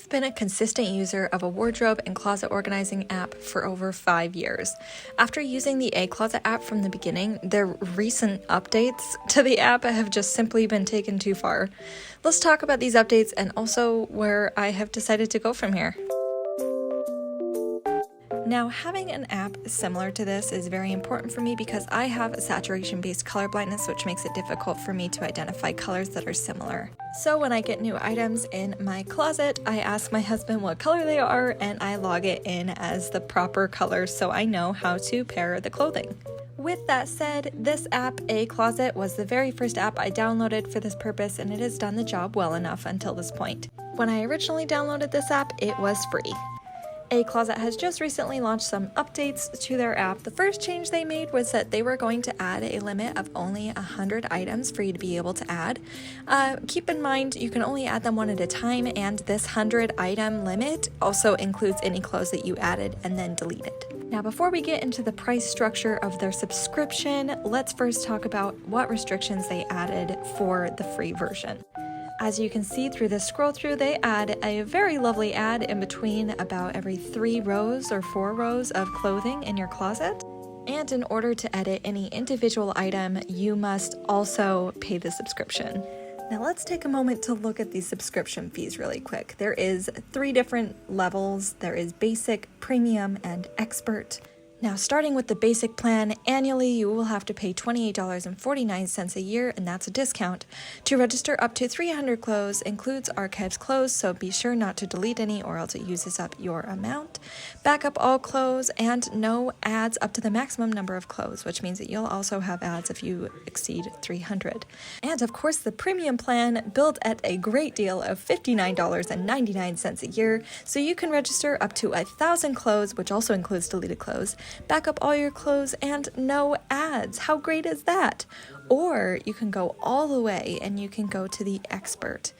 I've been a consistent user of a wardrobe and closet organizing app for over 5 years. After using the Acloset app from the beginning, their recent updates to the app have just simply been taken too far. Let's talk about these updates and also where I have decided to go from here. Now, having an app similar to this is very important for me because I have a saturation-based color blindness, which makes it difficult for me to identify colors that are similar. So when I get new items in my closet, I ask my husband what color they are and I log it in as the proper color so I know how to pair the clothing. With that said, this app, Acloset, was the very first app I downloaded for this purpose, and it has done the job well enough until this point. When I originally downloaded this app, it was free. Acloset has just recently launched some updates to their app. The first change they made was that they were going to add a limit of only 100 items for you to be able to add. Keep in mind, you can only add them one at a time, and this 100 item limit also includes any clothes that you added and then deleted. Now, before we get into the price structure of their subscription, let's first talk about what restrictions they added for the free version. As you can see through this scroll through, they add a very lovely ad in between about every 3 rows or 4 rows of clothing in your closet. And in order to edit any individual item, you must also pay the subscription. Now let's take a moment to look at these subscription fees really quick. There is 3 different levels. There is basic, premium, and expert. Now, starting with the basic plan, annually you will have to pay $28.49 a year, and that's a discount. To register up to 300 clothes includes archives clothes, so be sure not to delete any or else it uses up your amount. Back up all clothes and no ads up to the maximum number of clothes, which means that you'll also have ads if you exceed 300. And of course, the premium plan built at a great deal of $59.99 a year, so you can register up to 1,000 clothes, which also includes deleted clothes. Back up all your clothes and no ads. How great is that? Or you can go all the way and you can go to the expert.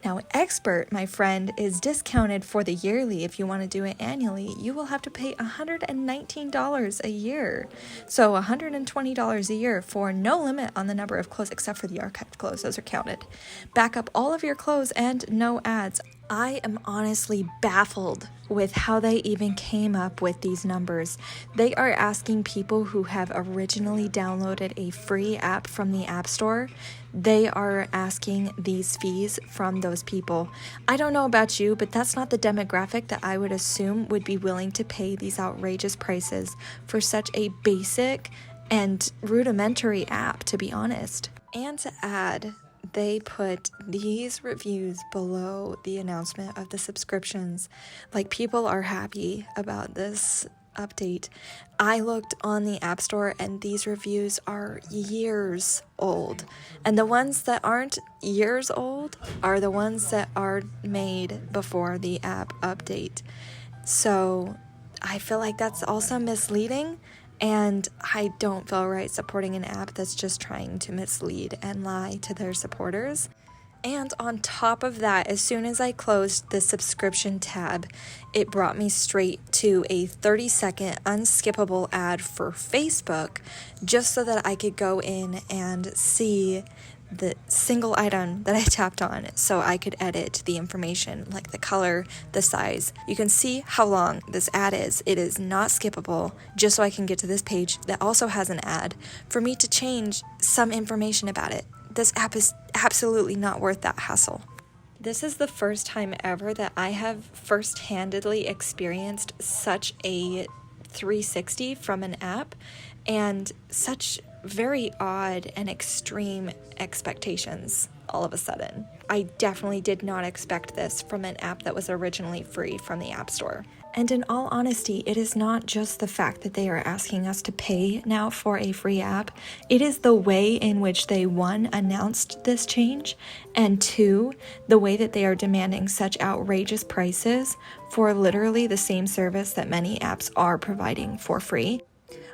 Now, expert, my friend, is discounted for the yearly. If you want to do it annually, you will have to pay $119 a year. So $120 a year for no limit on the number of clothes except for the archived clothes. Those are counted. Back up all of your clothes and no ads. I am honestly baffled with how they even came up with these numbers. They are asking people who have originally downloaded a free app from the App Store. They are asking these fees from those people. I don't know about you, but that's not the demographic that I would assume would be willing to pay these outrageous prices for such a basic and rudimentary app, to be honest. And to add, they put these reviews below the announcement of the subscriptions. Like, people are happy about this update. I looked on the App Store and these reviews are years old. And the ones that aren't years old are the ones that are made before the app update. So I feel like that's also misleading. And I don't feel right supporting an app that's just trying to mislead and lie to their supporters. And on top of that, as soon as I closed the subscription tab, it brought me straight to a 30-second unskippable ad for Facebook, just so that I could go in and see the single item that I tapped on so I could edit the information, like the color, the size. You can see how long this ad is. It is not skippable, just so I can get to this page that also has an ad for me to change some information about it. This app is absolutely not worth that hassle. This is the first time ever that I have first-handedly experienced such a 360 from an app and such very odd and extreme expectations all of a sudden. I definitely did not expect this from an app that was originally free from the App Store. And in all honesty, it is not just the fact that they are asking us to pay now for a free app. It is the way in which they, 1, announced this change, and 2, the way that they are demanding such outrageous prices for literally the same service that many apps are providing for free.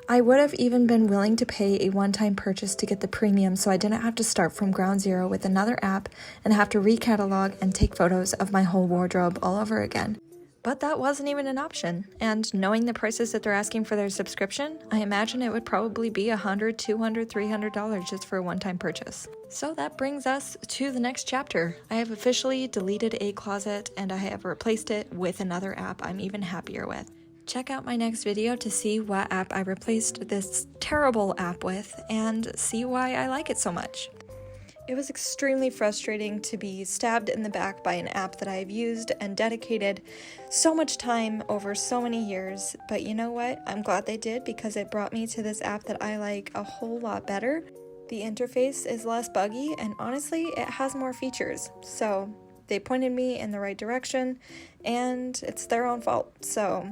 I would have even been willing to pay a one-time purchase to get the premium so I didn't have to start from ground zero with another app and have to recatalog and take photos of my whole wardrobe all over again. But that wasn't even an option, and knowing the prices that they're asking for their subscription, I imagine it would probably be $100, $200, $300 just for a one-time purchase. So that brings us to the next chapter. I have officially deleted Acloset, and I have replaced it with another app I'm even happier with. Check out my next video to see what app I replaced this terrible app with, and see why I like it so much. It was extremely frustrating to be stabbed in the back by an app that I have used and dedicated so much time over so many years, but you know what? I'm glad they did, because it brought me to this app that I like a whole lot better. The interface is less buggy, and honestly, it has more features. So they pointed me in the right direction, and it's their own fault. So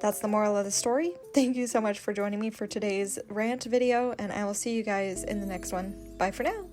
that's the moral of the story. Thank you so much for joining me for today's rant video, and I will see you guys in the next one. Bye for now.